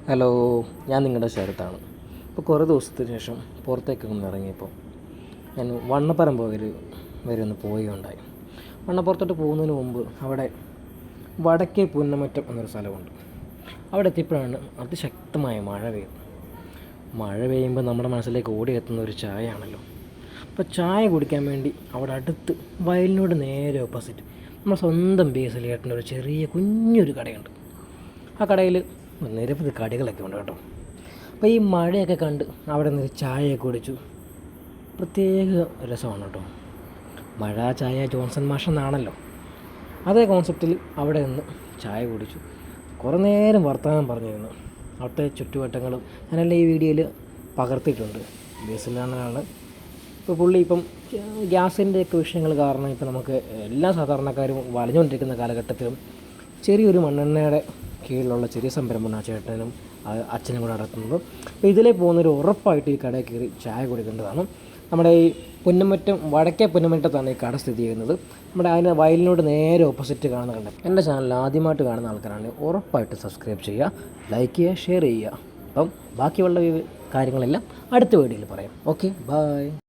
Hello, ഞാൻ നിങ്ങളുടെ ശരത്താണ്. ഇപ്പോൾ കുറേ ദിവസത്തിന് ശേഷം പുറത്തേക്കൊന്ന് ഇറങ്ങിയപ്പോൾ ഞാൻ വണ്ണപ്പറമ്പ് വരെ ഒന്ന് പോവുകയുണ്ടായി. വണ്ണപ്പുറത്തോട്ട് പോകുന്നതിന് മുമ്പ് അവിടെ വടക്കേ പുന്നമറ്റം എന്നൊരു സ്ഥലമുണ്ട്. അവിടെ എത്തിയപ്പോഴാണ് അതിശക്തമായ മഴ പെയ്യുന്നത്. മഴ പെയ്യുമ്പോൾ നമ്മുടെ മനസ്സിലേക്ക് ഓടിയെത്തുന്ന ഒരു ചായയാണല്ലോ. അപ്പോൾ ചായ കുടിക്കാൻ വേണ്ടി അവിടെ അടുത്ത് വയലിനോട് നേരെ ഓപ്പോസിറ്റ് നമ്മുടെ സ്വന്തം ബേസിലേട്ടൻ്റെ ഒരു ചെറിയ കുഞ്ഞൊരു കടയുണ്ട്. ആ കടയിൽ നിരവധി കടികളൊക്കെ ഉണ്ട് കേട്ടോ. അപ്പോൾ ഈ മഴയൊക്കെ കണ്ട് അവിടെ നിന്ന് ചായയൊക്കെ കുടിച്ചു. പ്രത്യേക രസമാണ് കേട്ടോ. മഴ ചായ ജോൺസൺ മാഷ് എന്നാണല്ലോ, അതേ കോൺസെപ്റ്റിൽ അവിടെ നിന്ന് ചായ കുടിച്ചു. കുറേ നേരം വർത്തമാനം പറഞ്ഞിരുന്നു. അവിടുത്തെ ചുറ്റുവട്ടങ്ങളും ഞാനെല്ലാം ഈ വീഡിയോയിൽ പകർത്തിയിട്ടുണ്ട്. ബേസിലാണ് ഇപ്പോൾ പുള്ളി ഗ്യാസിൻ്റെയൊക്കെ വിഷയങ്ങൾ കാരണം ഇപ്പോൾ നമുക്ക് എല്ലാ സാധാരണക്കാരും വലഞ്ഞുകൊണ്ടിരിക്കുന്ന കാലഘട്ടത്തിലും ചെറിയൊരു മണ്ണെണ്ണയുടെ കീഴിലുള്ള ചെറിയ സംരംഭമാണ് ആ ചേട്ടനും അച്ഛനും കൂടെ നടത്തുന്നത്. അപ്പോൾ ഇതിലേ പോകുന്നൊരു ഉറപ്പായിട്ട് ഈ കടയിൽ കയറി ചായ കുടിക്കേണ്ടതാണ്. നമ്മുടെ ഈ പുന്നമറ്റം വടക്കേ പുന്നമറ്റത്താണ് ഈ കട സ്ഥിതി ചെയ്യുന്നത്. നമ്മുടെ അതിന് വയലിനോട് നേരെ ഓപ്പോസിറ്റ് കാണുന്ന കണ്ട. എൻ്റെ ചാനൽ ആദ്യമായിട്ട് കാണുന്ന ആൾക്കാരാണെങ്കിൽ ഉറപ്പായിട്ട് സബ്സ്ക്രൈബ് ചെയ്യുക, ലൈക്ക് ചെയ്യുക, ഷെയർ ചെയ്യുക. അപ്പം ബാക്കിയുള്ള കാര്യങ്ങളെല്ലാം അടുത്ത വീഡിയോയിൽ പറയാം. Okay, by.